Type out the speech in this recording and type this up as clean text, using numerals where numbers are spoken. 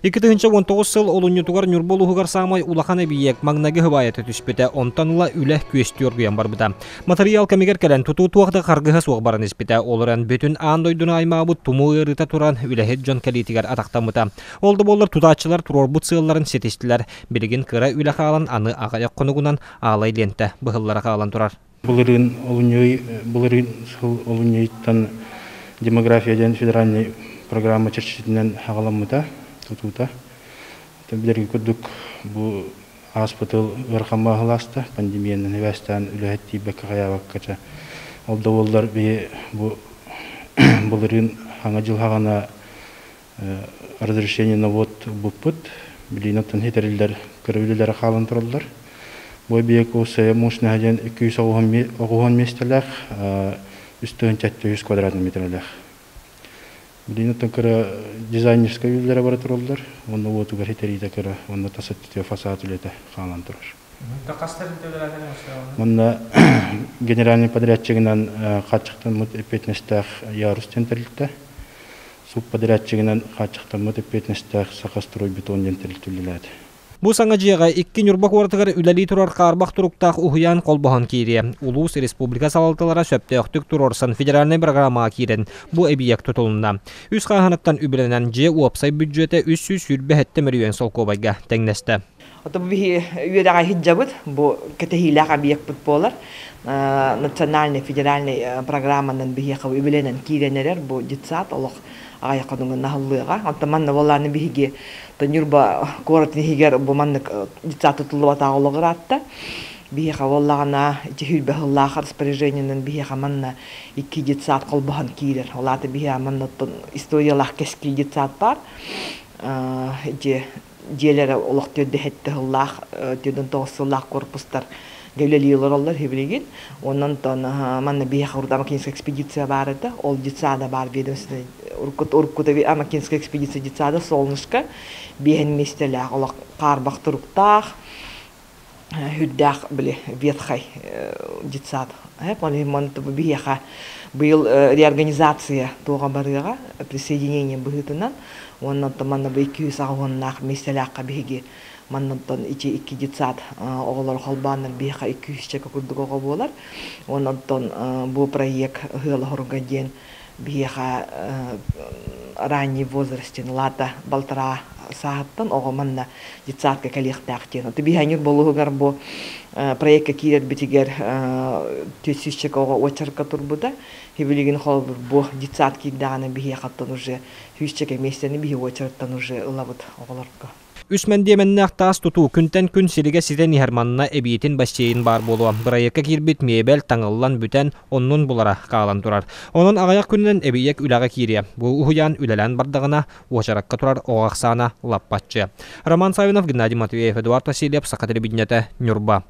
2019 сыл олунньутугар Ньурба улууһугар саамай улахан эбийиэк маннайгы хыбайаты түспүтэ онтаныла үлэх күөстүөргүйен барбыта. Материал кемигер келен тутуу туахта каргыха суох баран испите олоран бүтүн аандойдуна аймаабыт тумуырыта туран үлэхет жон калитигер атактамыта. Олды боллар тутаачылар турорбут сыылларын сетистилер. Билигин кыра үлэх алан аны агаяк конугунан аалай ленте быһыллара каалан турар. Булырын олунньуйттан демографиядан федеральный программа чечетинен хагаламыта тутуута. Билерге күрдүк бу аспытыл ырхамма хыласта пандемиянын эбестен үлэхетти бекке каябаккача. Олда боллар бе бу булырын хаңа жыл хагана разрешение на вот буппут билинаттан хетерилдер көрүлүлөр калын тураллар. Бу биек осе мушна хажан 290 миэстэлээх үстөн 400 квадратный метрлэх. Билинаттан кыра дизайнерская үйлер бар тураллар. Онда улууһугар хетериде кыра, онда тасаттыты фасад үлете калын турар. Монда генеральный подрядчигинен качыктан мут 15 ярус тентерилте. Субподрядчигинен качыктан мут 15 сакастрой бетон тентерилтилет. Бу саҥа дьиэҕэ икки Ньурба куоратыгар үлэли турар каарбах туруктаах уһуйаан колбоһон киирие. Улуус республика салалталара сөптөөхтүк турорсан федеральный программа киирен бу эбийиэк тутулунна. Үс хааханаттан үбүленен же уопсай бюджеты 300 миллион солкобайга теңнесте. Ото бихи үйедага хиджабыт бу кетехилаага биекпит болар. Национальный федеральный программанын бихиэка үбүленен кииренерер бу дьиэтэ олох агайакадуңун нахыллыга. Ото манна болланы бихиги Ньурба куоратыгар хигер бу манны дьиэтэ тутулла тагылыгыратта. Бихиэка боллагана жихүлбе хыллаах распоряжениянын бихиэка манна 2 дьиэтэ колбоһон киирер. Олаты бихиэка манна историялах кески дьиэтэ бар. Диэлери олох төдө хетте хыллаах төдөн тоосуллаах корпустар гевлелийлер оллар хибилигин. Оннан тон манна бихиэка урда макинская экспедиция бар эте. Ол дьиэтэ бар ведомство уркута макинская экспедиция дьиэтэ солнышко бихен миэстэлээх олох каарбах туруктаах хүддаах биле ветхай дьиэтэ. Полимон бихиэка быйыл реорганизация туга барыга присоединение быһытынан оннан манна 200 агоннах миэстэлээх биһиги маннантан 2 дьиэтэ оголор холбааннар биһиэка 200 чека курдугого болар. Оннан бу проект хыла хоргаден биһиэка ранний возрастен лата балтара сааттан ого манна дьиэтэ калыхтаахтен. Биһаныр улууһугар бу проектка киирер битигер 400 чека очерка турбуда. Хибилигин холбур бу дьиэтэ кийдаганы биһиэкаттан уже 100 чека местени биһи очерттан уже ылабыт оголорго. Үсмендеменнәх таас тутуу күнтен күн силиге ситен иһэрманна эбиитин бассейн бар болуа. Бырайыкка кирбит мебел таңыллан бүтэн оннун булара каалан турар. Онун агаяк күннен эбийиэк үлага кирия. Бу уһуйаан үлэлэн бардагына уочаракка турар оҕаксаана лаппатчы. Роман Савинов, Геннадий Матвеев, Эдуард Васильев, Сақа телевидениете, Ньурба.